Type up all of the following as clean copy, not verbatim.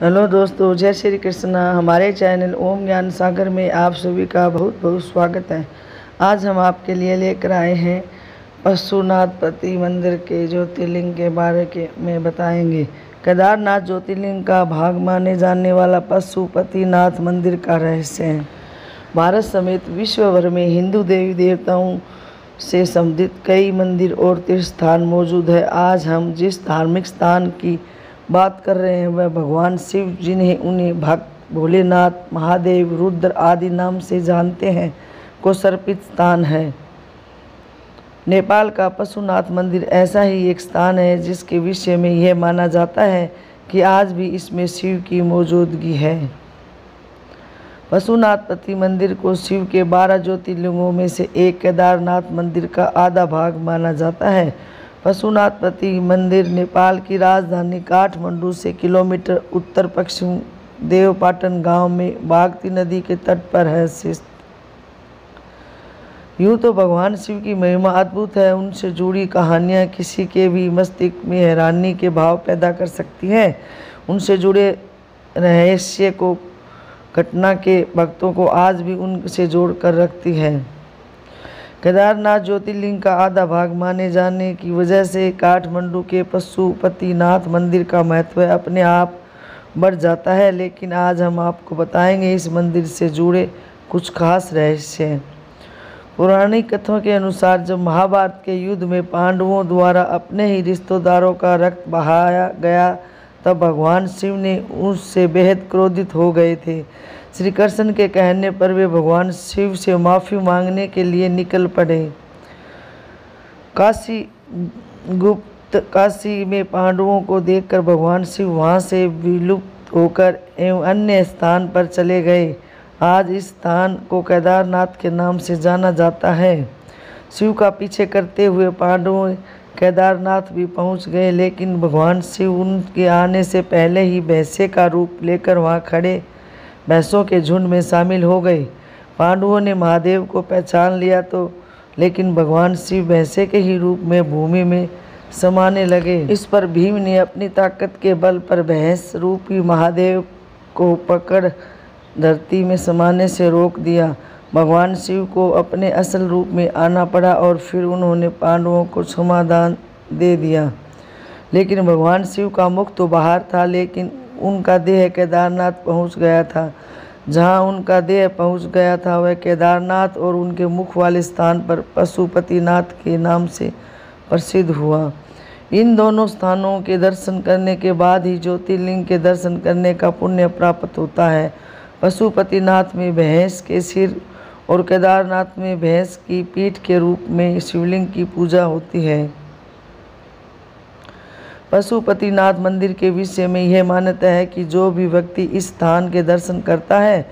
Hello दोस्तों, जय श्री कृष्णा। हमारे चैनल ओम ज्ञान सागर में आप सभी का बहुत बहुत स्वागत है। आज हम आपके लिए लेकर आए हैं पशुपति मंदिर के ज्योतिर्लिंग के बारे में बताएंगे। केदारनाथ ज्योतिर्लिंग का भाग माने जाने वाला पशुपतिनाथ मंदिर का रहस्य है। भारत समेत विश्व भर में हिंदू देवी देवताओं से संबंधित कई मंदिर और तीर्थ स्थान मौजूद है। आज हम जिस धार्मिक स्थान की बात कर रहे हैं वह भगवान शिव, जिन्हें उन्हें भक्त भोलेनाथ, महादेव, रुद्र आदि नाम से जानते हैं, को समर्पित स्थान है। नेपाल का पशुपतिनाथ मंदिर ऐसा ही एक स्थान है जिसके विषय में यह माना जाता है कि आज भी इसमें शिव की मौजूदगी है। पशुपति मंदिर को शिव के 12 ज्योतिर्लिंगों में से एक केदारनाथ मंदिर का आधा भाग माना जाता है। पशुपति मंदिर नेपाल की राजधानी काठमांडू से किलोमीटर उत्तर पश्चिम देवपाटन गांव में बागमती नदी के तट पर है स्थित। यूँ तो भगवान शिव की महिमा अद्भुत है। उनसे जुड़ी कहानियाँ किसी के भी मस्तिष्क में हैरानी के भाव पैदा कर सकती हैं। उनसे जुड़े रहस्य को घटना के भक्तों को आज भी उनसे जोड़ कर रखती है। केदारनाथ ज्योतिर्लिंग का आधा भाग माने जाने की वजह से काठमांडू के पशुपतिनाथ मंदिर का महत्व अपने आप बढ़ जाता है। लेकिन आज हम आपको बताएंगे इस मंदिर से जुड़े कुछ खास रहस्य। पौराणिक कथाओं के अनुसार जब महाभारत के युद्ध में पांडवों द्वारा अपने ही रिश्तेदारों का रक्त बहाया गया तब भगवान शिव ने उससे बेहद क्रोधित हो गए थे। श्री कृष्ण के कहने पर वे भगवान शिव से माफ़ी मांगने के लिए निकल पड़े। काशी में पांडवों को देखकर भगवान शिव वहां से विलुप्त होकर एवं अन्य स्थान पर चले गए। आज इस स्थान को केदारनाथ के नाम से जाना जाता है। शिव का पीछे करते हुए पांडव केदारनाथ भी पहुंच गए, लेकिन भगवान शिव उनके आने से पहले ही भैंसे का रूप लेकर वहां खड़े भैंसों के झुंड में शामिल हो गए। पांडवों ने महादेव को पहचान लिया लेकिन भगवान शिव भैंसे के ही रूप में भूमि में समाने लगे। इस पर भीम ने अपनी ताकत के बल पर भैंस रूपी महादेव को पकड़ धरती में समाने से रोक दिया। भगवान शिव को अपने असल रूप में आना पड़ा और फिर उन्होंने पांडवों को क्षमादान दे दिया। लेकिन भगवान शिव का मुख तो बाहर था, लेकिन उनका देह केदारनाथ पहुंच गया था। जहां उनका देह पहुंच गया था वह केदारनाथ और उनके मुख वाले स्थान पर पशुपतिनाथ के नाम से प्रसिद्ध हुआ। इन दोनों स्थानों के दर्शन करने के बाद ही ज्योतिर्लिंग के दर्शन करने का पुण्य प्राप्त होता है। पशुपतिनाथ में भैंस के सिर और केदारनाथ में भैंस की पीठ के रूप में शिवलिंग की पूजा होती है। पशुपतिनाथ मंदिर के विषय में यह मान्यता है कि जो भी व्यक्ति इस स्थान के दर्शन करता है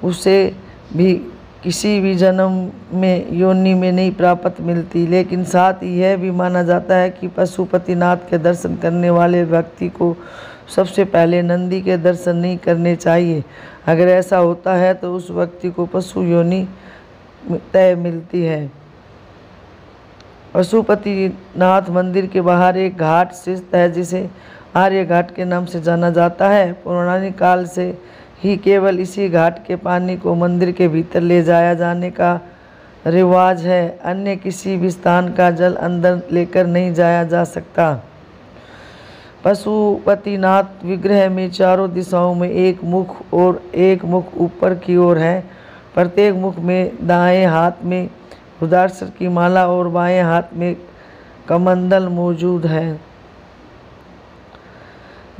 उसे भी किसी भी जन्म में योनि में नहीं प्राप्त मिलती। लेकिन साथ ही यह भी माना जाता है कि पशुपतिनाथ के दर्शन करने वाले व्यक्ति को सबसे पहले नंदी के दर्शन नहीं करने चाहिए। अगर ऐसा होता है तो उस व्यक्ति को पशु योनि तय मिलती है। पशुपतिनाथ मंदिर के बाहर एक घाट स्थित है जिसे आर्य घाट के नाम से जाना जाता है। पौराणिक काल से ही केवल इसी घाट के पानी को मंदिर के भीतर ले जाया जाने का रिवाज है। अन्य किसी भी स्थान का जल अंदर लेकर नहीं जाया जा सकता। पशुपतिनाथ विग्रह में चारों दिशाओं में एक मुख और एक मुख ऊपर की ओर है। प्रत्येक मुख में दाएं हाथ में रुद्राक्ष की माला और बाएं हाथ में कमंडल मौजूद है।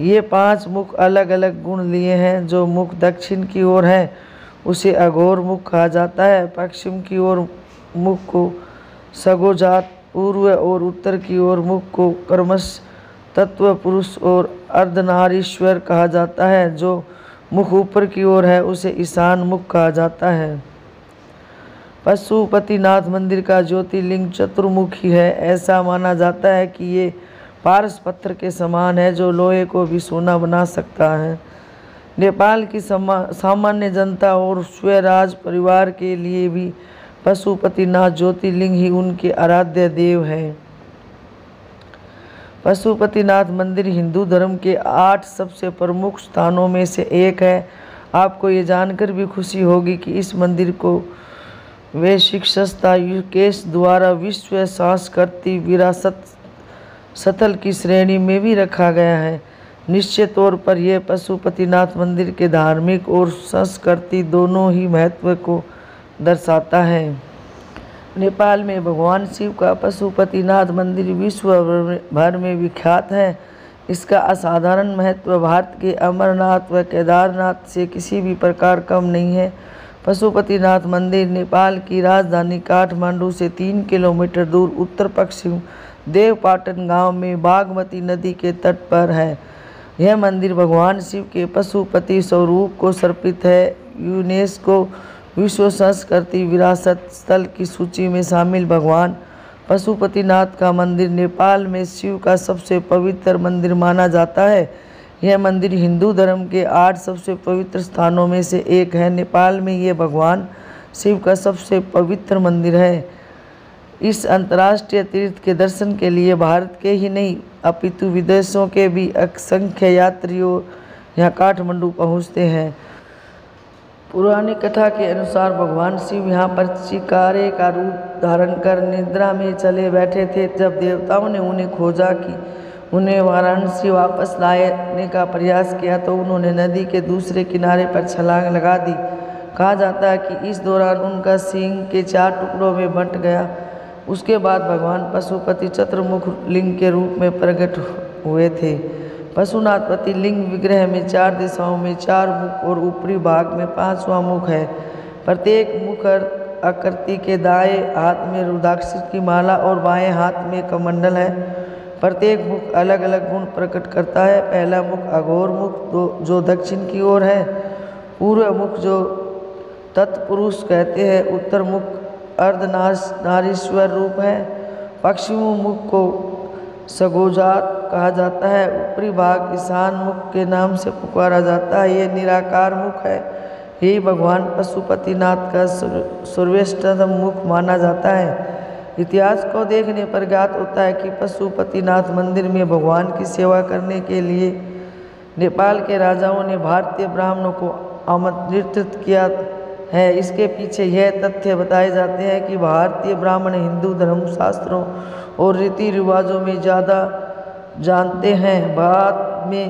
ये 5 मुख अलग अलग गुण लिए हैं। जो मुख दक्षिण की ओर है उसे अघोर मुख कहा जाता है। पश्चिम की ओर मुख को सगोजात, पूर्व और उत्तर की ओर मुख को कर्मश, तत्व पुरुष और अर्धनारीश्वर कहा जाता है। जो मुख ऊपर की ओर है उसे ईशान मुख कहा जाता है। पशुपतिनाथ मंदिर का ज्योतिर्लिंग चतुर्मुखी है। ऐसा माना जाता है कि ये पारस पत्थर के समान है जो लोहे को भी सोना बना सकता है। नेपाल की सामान्य जनता और स्वराज परिवार के लिए भी पशुपतिनाथ ज्योतिर्लिंग ही उनके आराध्य देव है। पशुपतिनाथ मंदिर हिंदू धर्म के 8 सबसे प्रमुख स्थानों में से एक है। आपको ये जानकर भी खुशी होगी कि इस मंदिर को वैश्विक संस्था यूनेस्को द्वारा विश्व सांस्कृतिक विरासत स्थल की श्रेणी में भी रखा गया है। निश्चित तौर पर यह पशुपतिनाथ मंदिर के धार्मिक और सांस्कृतिक दोनों ही महत्व को दर्शाता है। नेपाल में भगवान शिव का पशुपतिनाथ मंदिर विश्व भर में विख्यात है। इसका असाधारण महत्व भारत के अमरनाथ व केदारनाथ से किसी भी प्रकार कम नहीं है। पशुपतिनाथ मंदिर नेपाल की राजधानी काठमांडू से 3 किलोमीटर दूर उत्तर पश्चिम देवपाटन गांव में बागमती नदी के तट पर है। यह मंदिर भगवान शिव के पशुपति स्वरूप को समर्पित है। यूनेस्को विश्व सांस्कृतिक विरासत स्थल की सूची में शामिल भगवान पशुपतिनाथ का मंदिर नेपाल में शिव का सबसे पवित्र मंदिर माना जाता है। यह मंदिर हिंदू धर्म के 8 सबसे पवित्र स्थानों में से एक है। नेपाल में यह भगवान शिव का सबसे पवित्र मंदिर है। इस अंतर्राष्ट्रीय तीर्थ के दर्शन के लिए भारत के ही नहीं अपितु विदेशों के भी असंख्य यात्रियों यहाँ काठमांडू पहुँचते हैं। पुरानी कथा के अनुसार भगवान शिव यहाँ पर चिकारे का रूप धारण कर निद्रा में चले बैठे थे। जब देवताओं ने उन्हें खोजा कि उन्हें वाराणसी वापस लाने का प्रयास किया तो उन्होंने नदी के दूसरे किनारे पर छलांग लगा दी। कहा जाता है कि इस दौरान उनका सिंह के 4 टुकड़ों में बंट गया। उसके बाद भगवान पशुपति चतुर्मुख लिंग के रूप में प्रकट हुए थे। पशुनाथपति लिंग विग्रह में 4 दिशाओं में 4 मुख और ऊपरी भाग में 5वां मुख है। प्रत्येक मुख आकृति के दाएं हाथ में रुद्राक्ष की माला और बाएं हाथ में कमंडल है। प्रत्येक मुख अलग अलग गुण प्रकट करता है। पहला मुख अघोर मुख जो दक्षिण की ओर है, पूर्व मुख जो तत्पुरुष कहते हैं, उत्तर मुख अर्धनारीश्वर रूप है, पश्चिम मुख को सगोजात कहा जाता है, ऊपरी भाग ईशान मुख के नाम से पुकारा जाता है। ये निराकार मुख है। यही भगवान पशुपतिनाथ का सर्वश्रेष्ठतम मुख माना जाता है। इतिहास को देखने पर ज्ञात होता है कि पशुपतिनाथ मंदिर में भगवान की सेवा करने के लिए नेपाल के राजाओं ने भारतीय ब्राह्मणों को आमंत्रित किया है। इसके पीछे यह तथ्य बताए जाते हैं कि भारतीय ब्राह्मण हिंदू धर्मशास्त्रों और रीति रिवाजों में ज़्यादा जानते हैं। बाद में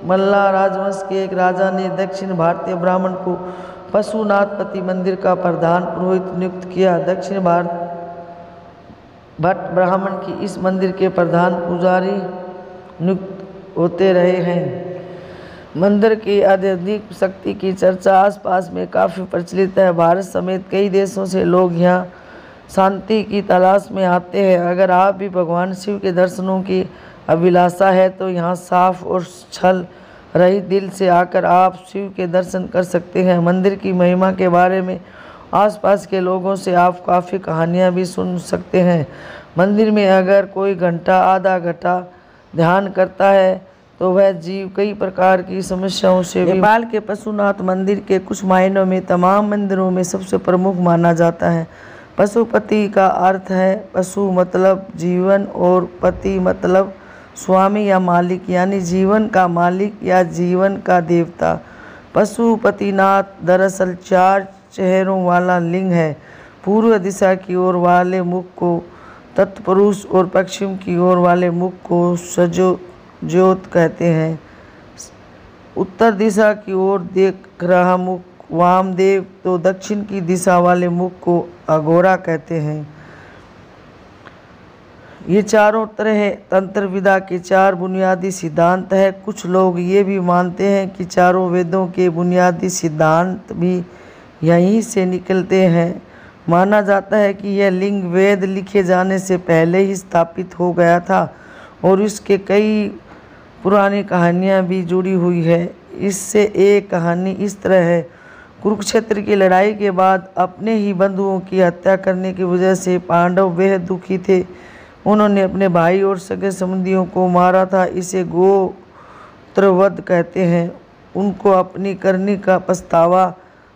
मल्ला राजवंश के एक राजा ने दक्षिण भारतीय ब्राह्मण को पशुनाथपति मंदिर का प्रधान पुरोहित नियुक्त किया। दक्षिण भारत भट्ट ब्राह्मण की इस मंदिर के प्रधान पुजारी नियुक्त होते रहे हैं। मंदिर की आध्यात्मिक शक्ति की चर्चा आसपास में काफ़ी प्रचलित है। भारत समेत कई देशों से लोग यहाँ शांति की तलाश में आते हैं। अगर आप भी भगवान शिव के दर्शनों की अभिलाषा है तो यहाँ साफ और छल रहित दिल से आकर आप शिव के दर्शन कर सकते हैं। मंदिर की महिमा के बारे में आसपास के लोगों से आप काफ़ी कहानियाँ भी सुन सकते हैं। मंदिर में अगर कोई घंटा आधा घंटा ध्यान करता है तो वह जीव कई प्रकार की समस्याओं से नेपाल के पशुनाथ मंदिर के कुछ मायनों में तमाम मंदिरों में सबसे प्रमुख माना जाता है। पशुपति का अर्थ है पशु मतलब जीवन और पति मतलब स्वामी या मालिक, यानी जीवन का मालिक या जीवन का देवता। पशुपतिनाथ दरअसल 4 चेहरों वाला लिंग है। पूर्व दिशा की ओर वाले मुख को तत्पुरुष और पश्चिम की ओर वाले मुख को सजोज्योत कहते हैं। उत्तर दिशा की ओर देख रहा मुख वामदेव तो दक्षिण की दिशा वाले मुख को अघोरा कहते हैं। ये चारों तरह तंत्र विद्या के 4 बुनियादी सिद्धांत हैं। कुछ लोग ये भी मानते हैं कि चारों वेदों के बुनियादी सिद्धांत भी यहीं से निकलते हैं। माना जाता है कि यह लिंग वेद लिखे जाने से पहले ही स्थापित हो गया था और इसके कई पुरानी कहानियाँ भी जुड़ी हुई है। इससे एक कहानी इस तरह है। कुरुक्षेत्र की लड़ाई के बाद अपने ही बंधुओं की हत्या करने की वजह से पांडव बेहद दुखी थे। उन्होंने अपने भाई और सगे संबंधियों को मारा था। इसे गोत्रवध कहते हैं। उनको अपनी करनी का पछतावा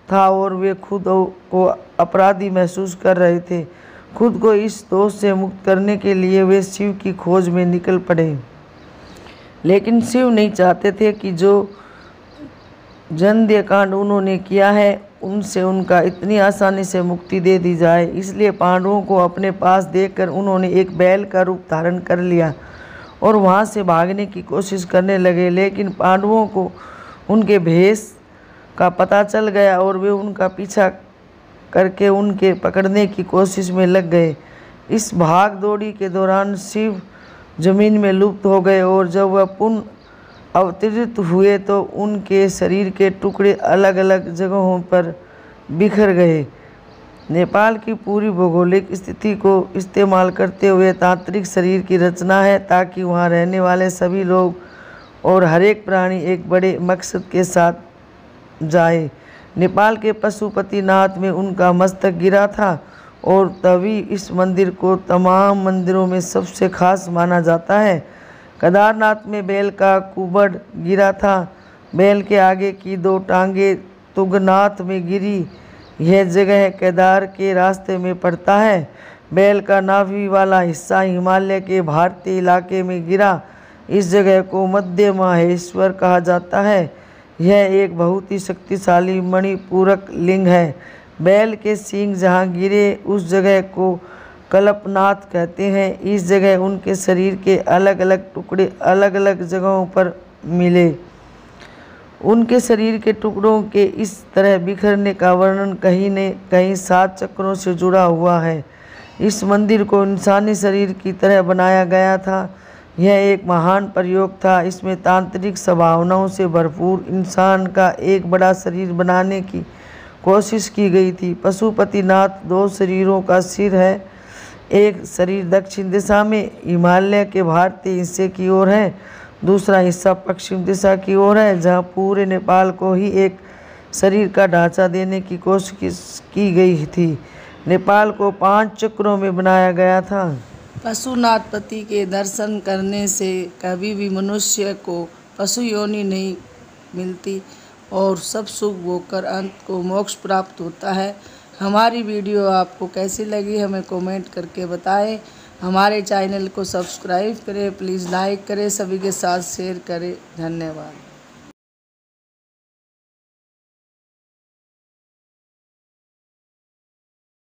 था और वे खुद को अपराधी महसूस कर रहे थे। खुद को इस दोष से मुक्त करने के लिए वे शिव की खोज में निकल पड़े। लेकिन शिव नहीं चाहते थे कि जो जन्य कांड उन्होंने किया है उनसे उनका इतनी आसानी से मुक्ति दे दी जाए। इसलिए पांडवों को अपने पास देखकर उन्होंने एक बैल का रूप धारण कर लिया और वहां से भागने की कोशिश करने लगे। लेकिन पांडवों को उनके भेष का पता चल गया और वे उनका पीछा करके उनके पकड़ने की कोशिश में लग गए। इस भाग दौड़ी के दौरान शिव जमीन में लुप्त हो गए और जब वह पुनः अवतरित हुए तो उनके शरीर के टुकड़े अलग अलग जगहों पर बिखर गए। नेपाल की पूरी भौगोलिक स्थिति को इस्तेमाल करते हुए तांत्रिक शरीर की रचना है ताकि वहां रहने वाले सभी लोग और हर एक प्राणी एक बड़े मकसद के साथ जाए। नेपाल के पशुपतिनाथ में उनका मस्तक गिरा था और तभी इस मंदिर को तमाम मंदिरों में सबसे खास माना जाता है। केदारनाथ में बैल का कुबड़ गिरा था। बैल के आगे की 2 टांगे तुंगनाथ में गिरी। यह जगह केदार के रास्ते में पड़ता है। बैल का नाभि वाला हिस्सा हिमालय के भारतीय इलाके में गिरा। इस जगह को मध्य माहेश्वर कहा जाता है। यह एक बहुत ही शक्तिशाली मणिपूरक लिंग है। बैल के सींग जहाँ गिरे उस जगह को कल्पनाथ कहते हैं। इस जगह उनके शरीर के अलग अलग टुकड़े अलग अलग जगहों पर मिले। उनके शरीर के टुकड़ों के इस तरह बिखरने का वर्णन कहीं न कहीं 7 चक्रों से जुड़ा हुआ है। इस मंदिर को इंसानी शरीर की तरह बनाया गया था। यह एक महान प्रयोग था। इसमें तांत्रिक संभावनाओं से भरपूर इंसान का एक बड़ा शरीर बनाने की कोशिश की गई थी। पशुपतिनाथ 2 शरीरों का सिर है। एक शरीर दक्षिण दिशा में हिमालय के भारतीय हिस्से की ओर है, दूसरा हिस्सा पश्चिम दिशा की ओर है, जहां पूरे नेपाल को ही एक शरीर का ढांचा देने की कोशिश की गई थी। नेपाल को 5 चक्रों में बनाया गया था। पशुनाथपति के दर्शन करने से कभी भी मनुष्य को पशु योनि नहीं मिलती और सब सुख भोगकर अंत को मोक्ष प्राप्त होता है। हमारी वीडियो आपको कैसी लगी हमें कमेंट करके बताएं। हमारे चैनल को सब्सक्राइब करें, प्लीज़ लाइक करें, सभी के साथ शेयर करें। धन्यवाद।